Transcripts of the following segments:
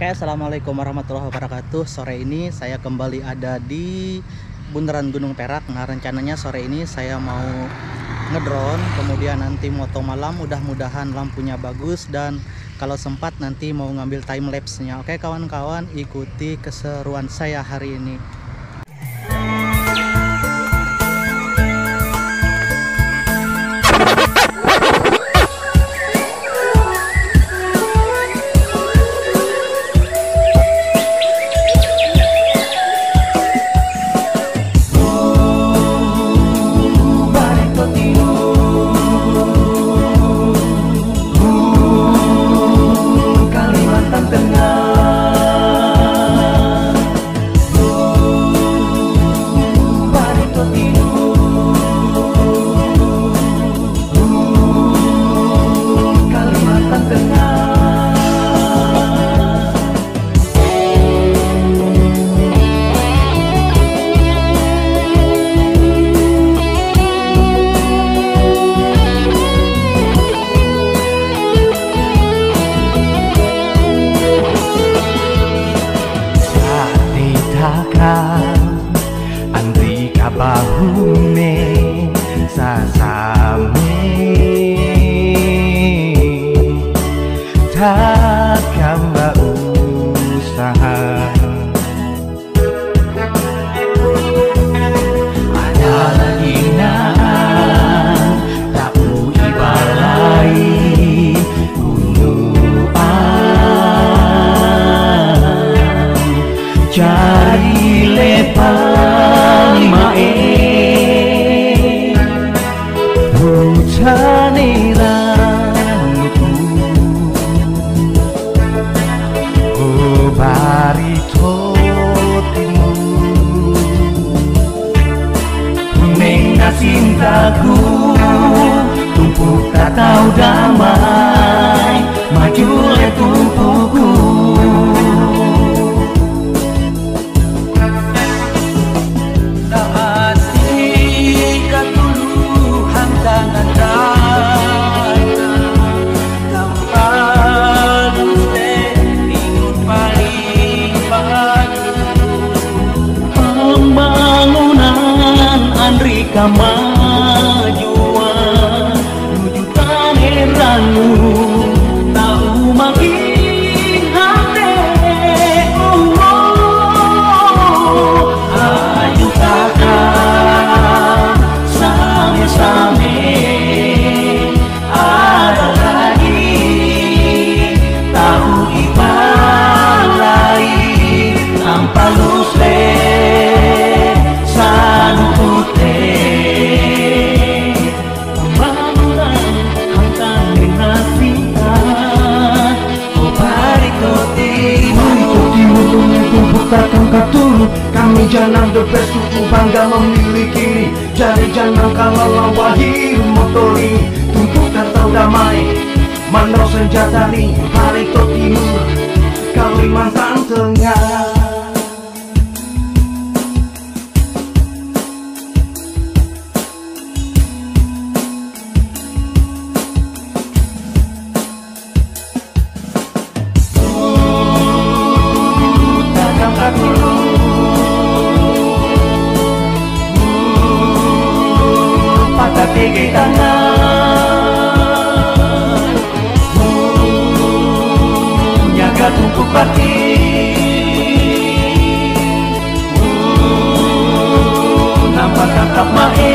Oke, assalamualaikum warahmatullahi wabarakatuh. Sore ini saya kembali ada di Bundaran Gunung Perak. Nah, rencananya sore ini saya mau ngedrone, kemudian nanti moto malam. Mudah-mudahan lampunya bagus dan kalau sempat nanti mau ngambil time lapse-nya. Oke, kawan-kawan, ikuti keseruan saya hari ini. Andri kabahume sasame takkan usaha ada lagi naan tak ibalai cari lepang mae hujan rambutku oh barito timu menga cintaku tumpuk tak tahu damai maju le tumpukku kemajuan wujudan heranmu tahu makin hati ayo kakak same-same ada lagi tahu ibalai tanpa lusle sanu putih takkan turun kami jangan the best suku bangga memiliki jadi jangan kalau lawahi motori tuntut atau damai manau senjata nih Barito Timur Kalimantan Tengah. Tinggi tangan jaga tumpuk pati nampak tangkap mae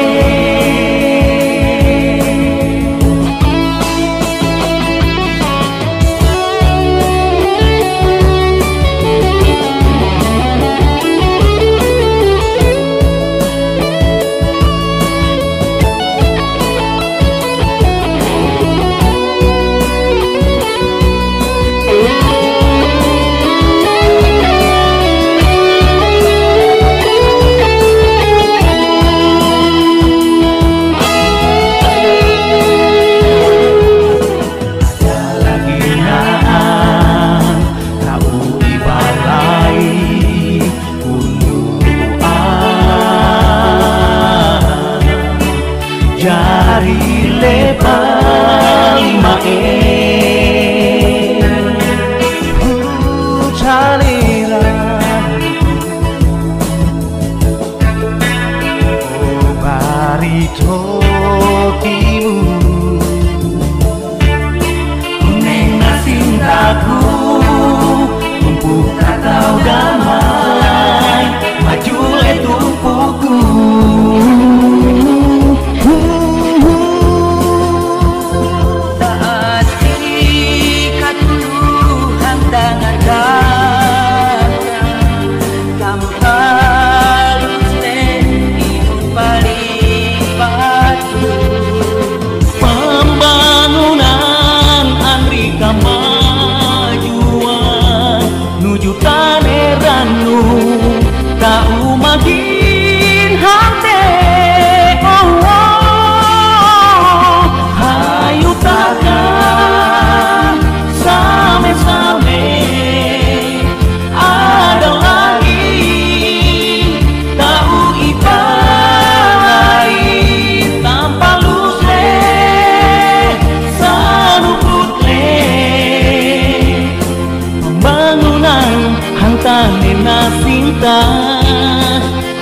salera. Oh barito timu, kuning cintaku, tumpuk atau damai, maju le tumpuku.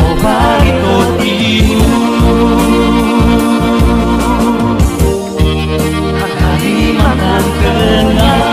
Oh barito timu, hari makan kenyang.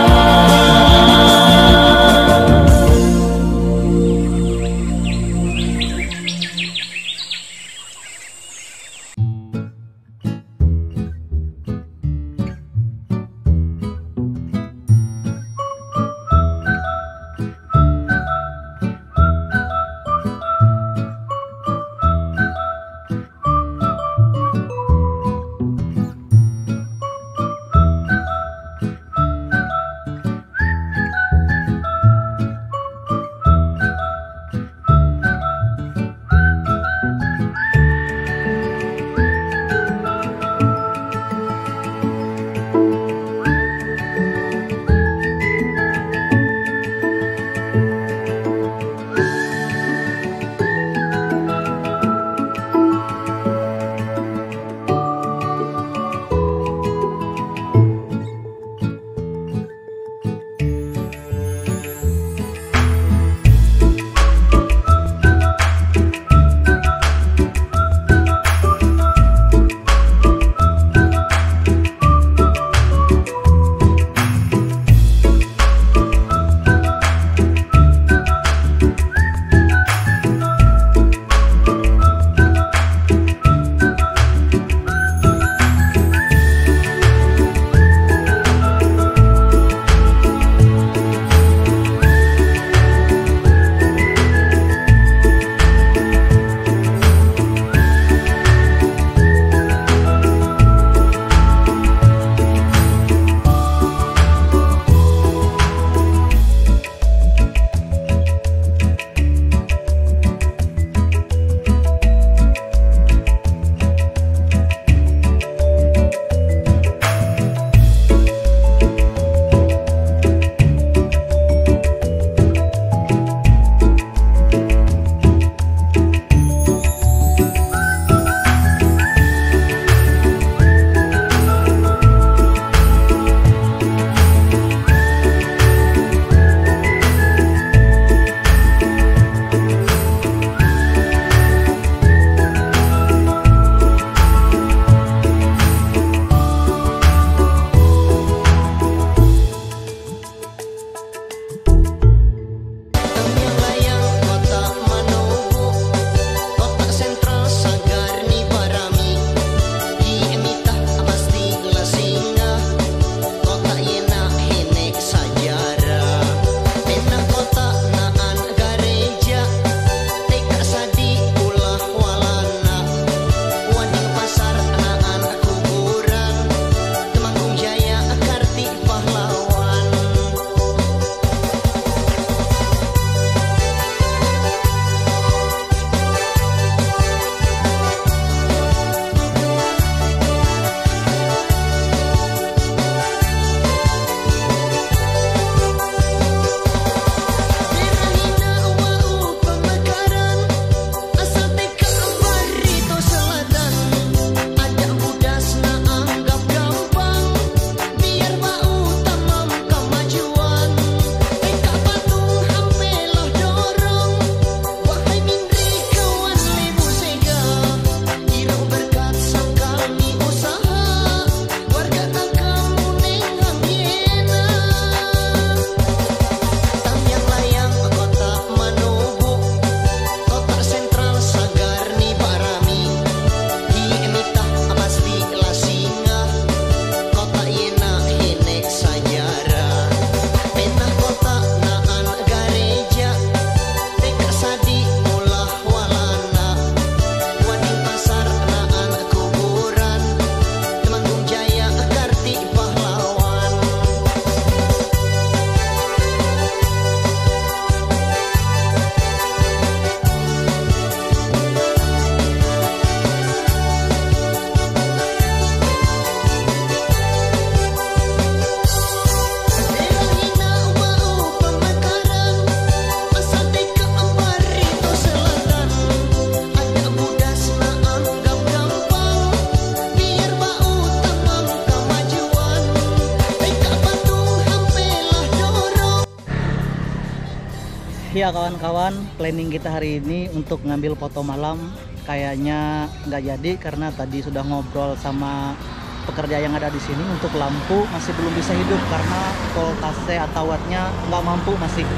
Ya kawan-kawan, planning kita hari ini untuk ngambil foto malam kayaknya nggak jadi karena tadi sudah ngobrol sama pekerja yang ada di sini. Untuk lampu masih belum bisa hidup karena voltase atau wattnya nggak mampu masih.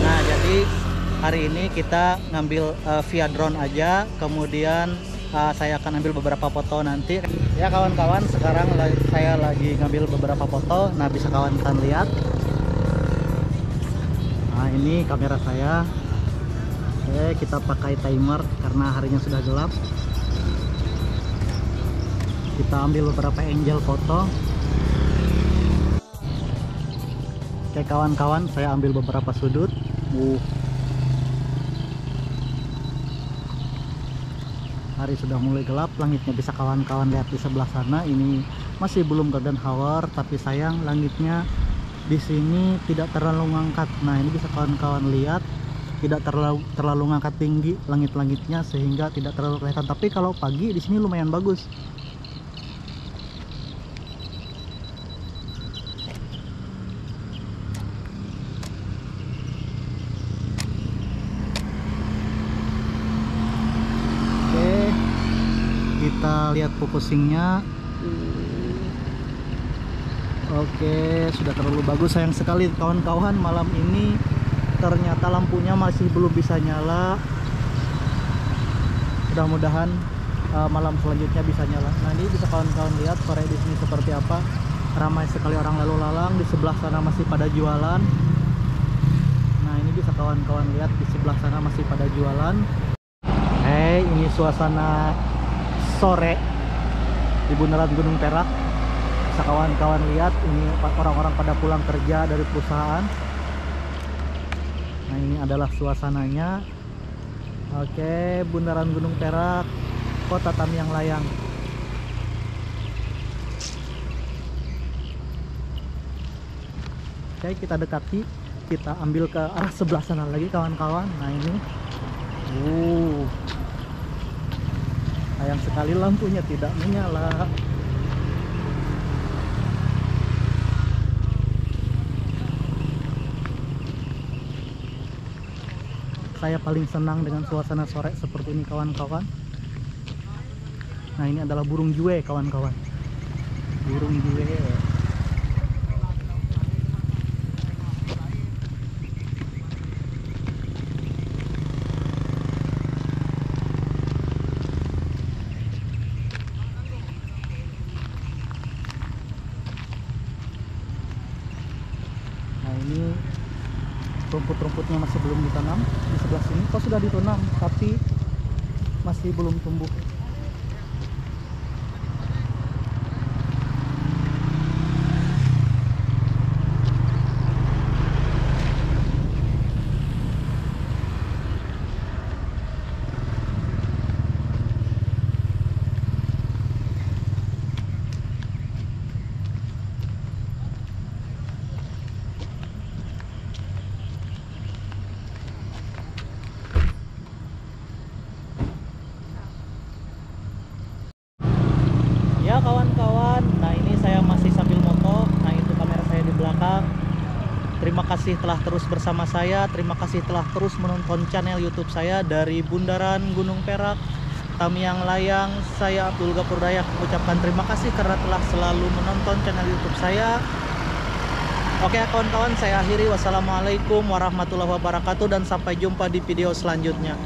Nah jadi hari ini kita ngambil via drone aja, kemudian saya akan ambil beberapa foto nanti. Ya kawan-kawan, sekarang saya lagi ngambil beberapa foto. Nah bisa kawan-kawan lihat. Nah ini kamera saya. Oke, kita pakai timer karena harinya sudah gelap. Kita ambil beberapa angle foto. Oke kawan-kawan, saya ambil beberapa sudut. Hari sudah mulai gelap, langitnya bisa kawan-kawan lihat di sebelah sana. Ini masih belum golden hour, tapi sayang langitnya di sini tidak terlalu ngangkat. Nah ini bisa kawan-kawan lihat, tidak terlalu ngangkat tinggi langit-langitnya sehingga tidak terlalu kelihatan. Tapi kalau pagi di sini lumayan bagus. Oke, kita lihat focusingnya. Oke, sudah terlalu bagus. Sayang sekali kawan-kawan, malam ini ternyata lampunya masih belum bisa nyala. Mudah-mudahan malam selanjutnya bisa nyala. Nah ini bisa kawan-kawan lihat sore di sini seperti apa. Ramai sekali orang lalu lalang. Di sebelah sana masih pada jualan. Nah ini bisa kawan-kawan lihat di sebelah sana masih pada jualan. Ini suasana sore di bundaran Gunung Perak. Bisa kawan-kawan lihat, ini orang-orang pada pulang kerja dari perusahaan. Nah ini adalah suasananya. Oke, bundaran Gunung Perak, Kota Tamiang Layang. Oke, kita dekati, kita ambil ke arah sebelah sana lagi kawan-kawan. Nah ini sayang sekali lampunya tidak menyala. Saya paling senang dengan suasana sore seperti ini kawan-kawan. Nah ini adalah burung jue kawan-kawan. Burung jue. Nah ini rumput-rumputnya masih belum ditanam. Di sebelah sini kok sudah ditanam tapi masih belum tumbuh. Ya kawan-kawan, nah ini saya masih sambil moto. Nah itu kamera saya di belakang. Terima kasih telah terus bersama saya. Terima kasih telah terus menonton channel YouTube saya dari bundaran Gunung Perak, Tamiang Layang. Saya Abdul Ghafur Dayak mengucapkan terima kasih karena telah selalu menonton channel YouTube saya. Oke kawan-kawan, saya akhiri. Wassalamualaikum warahmatullahi wabarakatuh dan sampai jumpa di video selanjutnya.